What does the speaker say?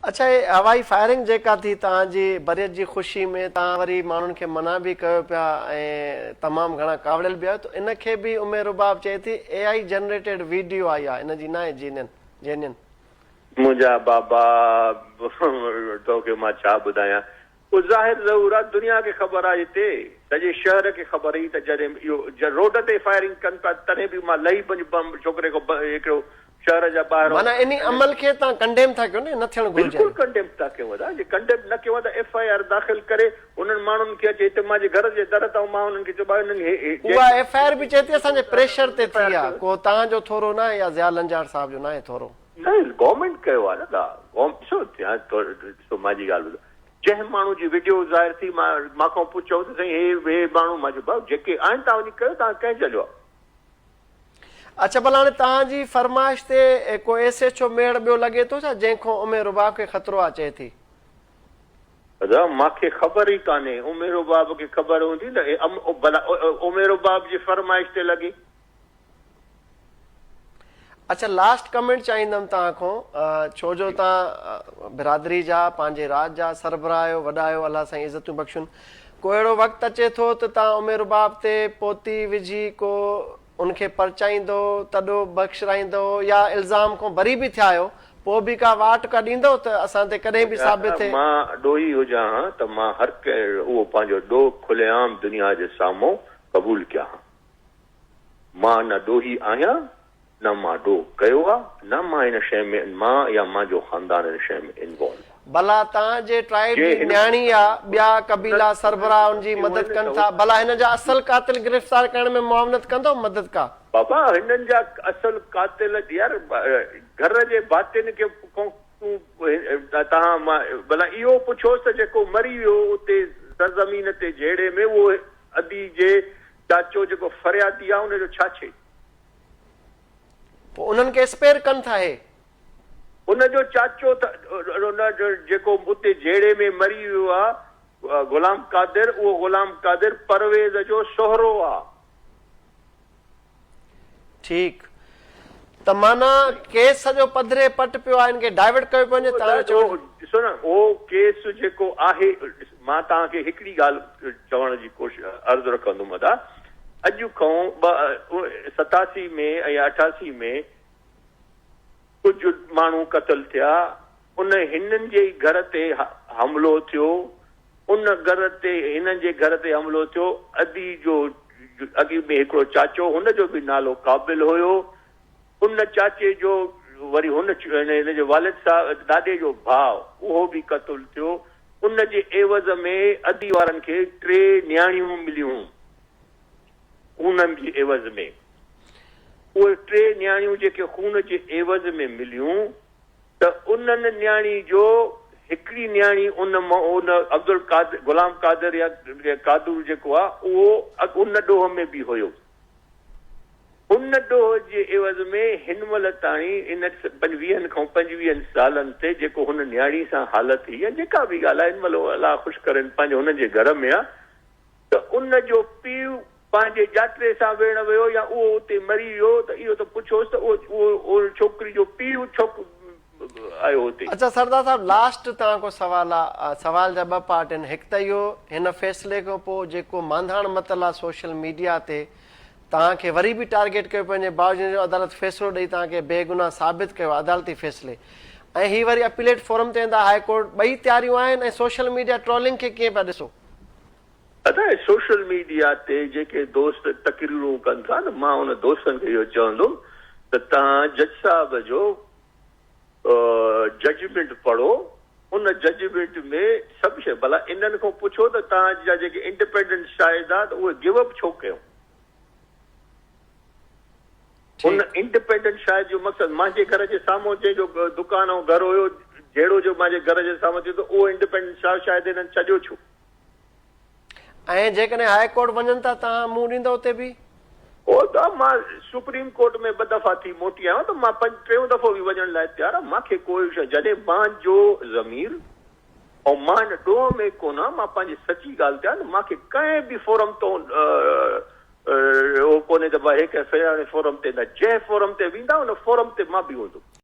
अच्छा, ये हवाई फायरिंग जेका थी तव्हांजी बरियत जी ख़ुशी में तव्हां वरी माण्हुनि खे मना बि कयो पिया ऐं तमामु घणा कावड़ियल बि आहियो, त इनखे बि उमेर रुबाब चए थी AI जनरेटेड वीडियो आई आहे, इन जी न आहे जेन्युइन। मुंहिंजा बाबा तोखे मां छा ॿुधायां, उहो ज़ाहिर ज़रूर आहे, दुनिया खे ख़बर आहे, हिते सॼे शहर खे ख़बर हुई त जॾहिं इहो रोड ते फायरिंग कनि पिया तॾहिं बि मां लही वञ बम छोकिरे खां हिकिड़ो शहर जा ॿाहिरि माना इन अमल खे तव्हां कंडेम था कयो न थियणु घुरिजे। बिल्कुलु कंडेम था कयूं था, जे कंडेम न कयूं त FIR दाख़िल करे उन्हनि माण्हुनि खे अचे हिते मुंहिंजे घर जे दर तां मां उन्हनि खे चयो उहा FIR बि चए थी असांजे प्रेशर ते थी आहे, को तव्हांजो थोरो न आहे या ज़िया लंजार साहब जो न आहे थोरो न, गवर्नमेंट कयो आहे न। ॾिसो मुंहिंजी ॻाल्हि ॿुधो, जंहिं माण्हू जी वीडियो ज़ाहिर थी मां खां पुछो त साईं हे माण्हू मां चयो भाउ जेके आहिनि तव्हां वञी कयो, तव्हां कंहिं चलियो आहे। अच्छा, भला हाणे तव्हांजी फरमाइश ते को SHO मेड़ ॿियो लॻे थो छा जंहिंखां उमेर रुबाब खे ख़तरो आहे चए थी? मूंखे ख़बर ई कान्हे, उमेर रुबाब खे ख़बर हूंदी न, भला उमेर रुबाब जी फरमाइश ते लॻे। अच्छा, लास्ट कमेंट चाहींदुमि तव्हां खां, छो जो तव्हां बिरादरी जा पंहिंजे राज जा सरबराह आहियो, वॾा आहियो, अलाह साईं इज़तूं बख़्शुनि। को अहिड़ो वक़्तु अचे थो त तव्हां उमेर रुबाब ते पोती विझी को उनखे परचाईंदो, तॾो बख़्शराईंदो या इल्ज़ाम खां बरी बि थिया आहियो, पोइ बि का वाट का ॾींदो त असां ते कॾहिं बि साबित थिए? मां ॾोही हुजां हा त मां हर कंहिं उहो पंहिंजो ॾोह खुलेआम दुनिया जे साम्हूं क़बूल कयां हा। मां न ॾोही आहियां, न मां ॾोह कयो आहे, न मां हिन शइ में मां या मुंहिंजो ख़ानदान हिन शइ में इन्वॉल्व। भला तव्हांजे ट्राइब जी न्याणी आहे, ॿिया कबीला सरबराह उनजी मदद कनि था, भला हिन जा असल कातिल गिरफ़्तार करण में मुआवनत कंदो मदद का? बाबा हिननि जा असल कातिल यार घर जे बातिन खे तव्हां भला इहो पुछोसि त जेको मरी वियो उते सरज़मीन ते जहिड़े में, उहो अदी जे चाचो जेको फरियादी आहे उनजो छा छे? पोइ उन्हनि खे स्पेयर कनि था हे? उनजो चाचो त जेको उते जहिड़े में मरी वियो आहे गुलाम कादिर, उहो गुलाम कादिर परवेज़ जो सोहरो आहे। ठीकु, त माना केस सॼो पधरे पट पियो आहे, इनखे डाइवर्ट कयो पियो वञे। ॾिसो न, उहो केस जेको आहे, मां तव्हांखे हिकिड़ी ॻाल्हि चवण जी कोशिशि अर्ज़ु रखंदुमि अदा, अॼु खां 87 में या 88 में कुझु माण्हू क़तल थिया, उन हिननि जे घर ते हमिलो थियो, उन घर ते हिननि जे घर ते हमिलो थियो, अदी जो अॻे में हिकिड़ो चाचो, हुनजो बि नालो क़ाबिल हुयो, उन चाचे जो वरी हिन जो वालिद साहब ॾाॾे जो भाउ उहो बि क़तल थियो। उन जे एवज़ में अदी वारनि खे 3 न्याणियूं मिलियूं खून जे एवज़ में। उहे 3 न्याणियूं जेके खून जे एवज़ में मिलियूं, त उन्हनि न्याणी जो हिकिड़ी न्याणी उन अब्दुल कादिर गुलाम कादिर या कादूर जेको आहे उहो उन ॾोह में बि हुयो। उन ॾोह जे एवज़ में हिन महिल ताईं इन 20 खां 25 सालनि ते जेको हुन न्याणी सां हालत थी या जेका बि ॻाल्हि आहे, हिन महिल अलाह ख़ुशि करनि पंहिंजे हुननि जे घर में आहे, त उन जो पीउ पंहिंजे ॼातिरे सां वेण वियो या उहो उते मरी वियो, त इहो त पुछोसि त उहो छोकिरी जो पीउ आयो हुते। अच्छा सरदार साहब, लास्ट तव्हां को सवाल आहे, सवाल जा 2 पार्ट आहिनि। हिकु त इहो हिन फ़ैसिले खां पोइ जेको मांधाण मतल आहे सोशल मीडिया ते, तव्हांखे वरी बि टारगेट कयो पंहिंजे बावजूद जो अदालत फ़ैसिलो ॾेई तव्हांखे बेगुनाह साबित कयो अदालती फ़ैसिले, ऐं हीअ वरी अपीलेट फोरम ते वेंदा हाई कोर्ट, ॿई तयारियूं आहिनि, ऐं सोशल मीडिया ट्रोलिंग खे कीअं पिया ॾिसो? अदा सोशल मीडिया ते जेके दोस्त तकरीरूं कनि था न, मां उन दोस्तनि खे इहो चवंदुमि त तव्हां जज साहब जो जजमेंट पढ़ो, उन जजमेंट में सभु शइ, भला इन्हनि खां पुछो त तव्हांजा जेके इंडिपेंडेंट शाहिद आहे त उहे गिव अप छो कयो? उन इंडिपेंडेंट शाहिद जो मक़सदु मुंहिंजे घर जे साम्हूं जंहिंजो दुकान ऐं घर हुयो, जहिड़ो जो मुंहिंजे घर जे साम्हूं थियो, त उहो इंडिपेंडेंट शाहिद हिननि छॾियो छो? ऐं जेकॾहिं हाई कोर्ट वञनि था, तव्हां मुंहुं ॾींदो उते बि? मां सुप्रीम कोर्ट में 2 दफ़ा थी मोटी आहियां, त मां 3 दफ़ो बि वञण लाइ तयारु आहियां। मूंखे कोई शइ जॾहिं मुंहिंजो ज़मीर ऐं मां हिन ॾोह में कोन आहियां, मां पंहिंजी सची ॻाल्हि कयां न, मूंखे कंहिं बि फोरम तो उहो कोन्हे त भाई हिकु फोरम ते न, जंहिं फोरम ते वेंदा उन फोरम ते मां बि हूंदुमि।